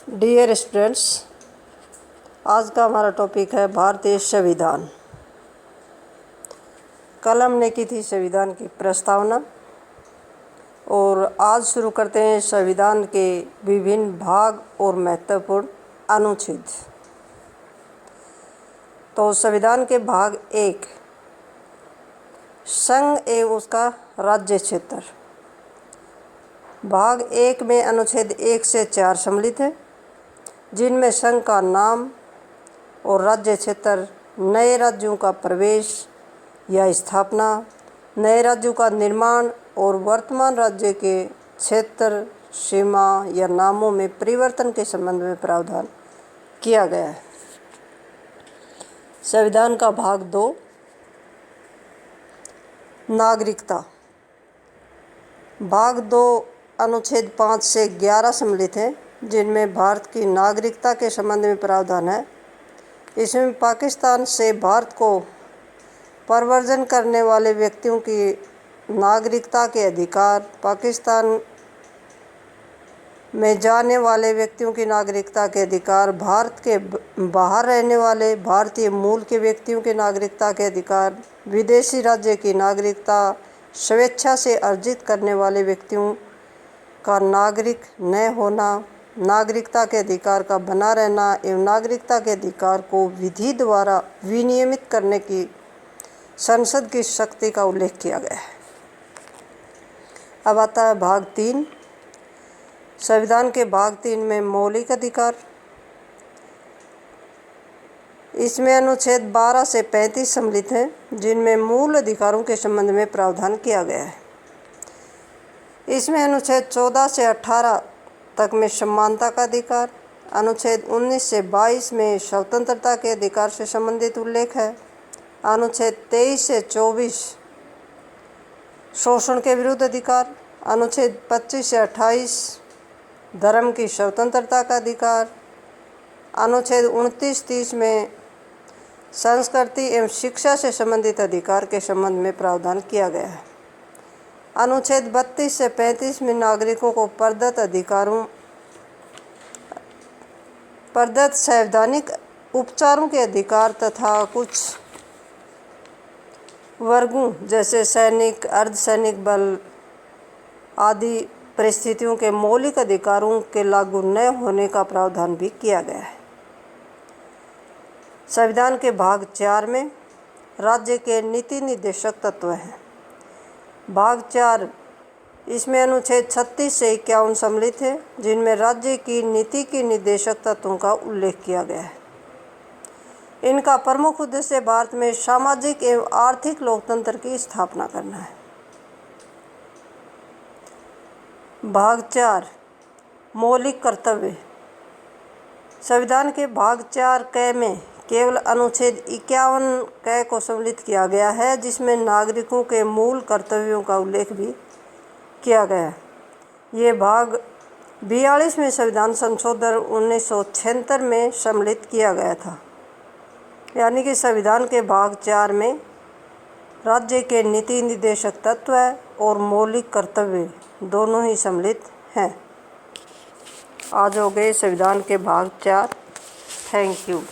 Dear students, आज का हमारा टॉपिक है भारतीय संविधान। कल हमने की थी संविधान की प्रस्तावना और आज शुरू करते हैं संविधान के विभिन्न भाग और महत्वपूर्ण अनुच्छेद। तो संविधान के भाग 1, संघ एवं उसका राज्य क्षेत्र। भाग 1 में अनुच्छेद 1 से 4 सम्मिलित है, जिनमें संघ का नाम और राज्य क्षेत्र, नए राज्यों का प्रवेश या स्थापना, नए राज्यों का निर्माण और वर्तमान राज्य के क्षेत्र, सीमा या नामों में परिवर्तन के संबंध में प्रावधान किया गया है। संविधान का भाग 2, नागरिकता। भाग 2 अनुच्छेद 5 से 11 सम्मिलित है, जिनमें भारत की नागरिकता के संबंध में प्रावधान है। इसमें पाकिस्तान से भारत को प्रव्रजन करने वाले व्यक्तियों की नागरिकता के अधिकार, पाकिस्तान में जाने वाले व्यक्तियों की नागरिकता के अधिकार, भारत के बाहर रहने वाले भारतीय मूल के व्यक्तियों की नागरिकता के अधिकार, विदेशी राज्य की नागरिकता, स्वेच्छा से अर्जित करने वाले व्यक्तियों का नागरिक न होना, नागरिकता के अधिकार का बना रहना एवं नागरिकता के अधिकार को विधि द्वारा विनियमित करने की संसद की शक्ति का उल्लेख किया गया है। अब आता है भाग 3। संविधान के भाग 3 में मौलिक अधिकार। इसमें अनुच्छेद 12 से 35 सम्मिलित हैं, जिनमें मूल अधिकारों के संबंध में प्रावधान किया गया है। इसमें अनुच्छेद 14 से 18 तक में समानता का अधिकार, अनुच्छेद 19 से 22 में स्वतंत्रता के अधिकार से संबंधित उल्लेख है, अनुच्छेद 23 से 24 शोषण के विरुद्ध अधिकार, अनुच्छेद 25 से 28 धर्म की स्वतंत्रता का अधिकार, अनुच्छेद 29-30 में संस्कृति एवं शिक्षा से संबंधित अधिकार के संबंध में प्रावधान किया गया है। अनुच्छेद 32 से 35 में नागरिकों को प्रदत्त संवैधानिक उपचारों के अधिकार तथा कुछ वर्गों जैसे सैनिक, अर्धसैनिक बल आदि परिस्थितियों के मौलिक अधिकारों के लागू न होने का प्रावधान भी किया गया है। संविधान के भाग 4 में राज्य के नीति निर्देशक तत्व हैं। भाग 4, इसमें अनुच्छेद 36 से 51 सम्मिलित है, जिनमें राज्य की नीति के निर्देशक तत्वों का उल्लेख किया गया है। इनका प्रमुख उद्देश्य भारत में सामाजिक एवं आर्थिक लोकतंत्र की स्थापना करना है। भाग 4, मौलिक कर्तव्य। संविधान के भाग 4 क में केवल अनुच्छेद 51 क को सम्मिलित किया गया है, जिसमें नागरिकों के मूल कर्तव्यों का उल्लेख भी किया गया है। ये भाग 42 में संविधान संशोधन 1976 में सम्मिलित किया गया था। यानी कि संविधान के भाग 4 में राज्य के नीति निर्देशक तत्व और मौलिक कर्तव्य दोनों ही सम्मिलित हैं। आज हो गए संविधान के भाग 4। Thank you.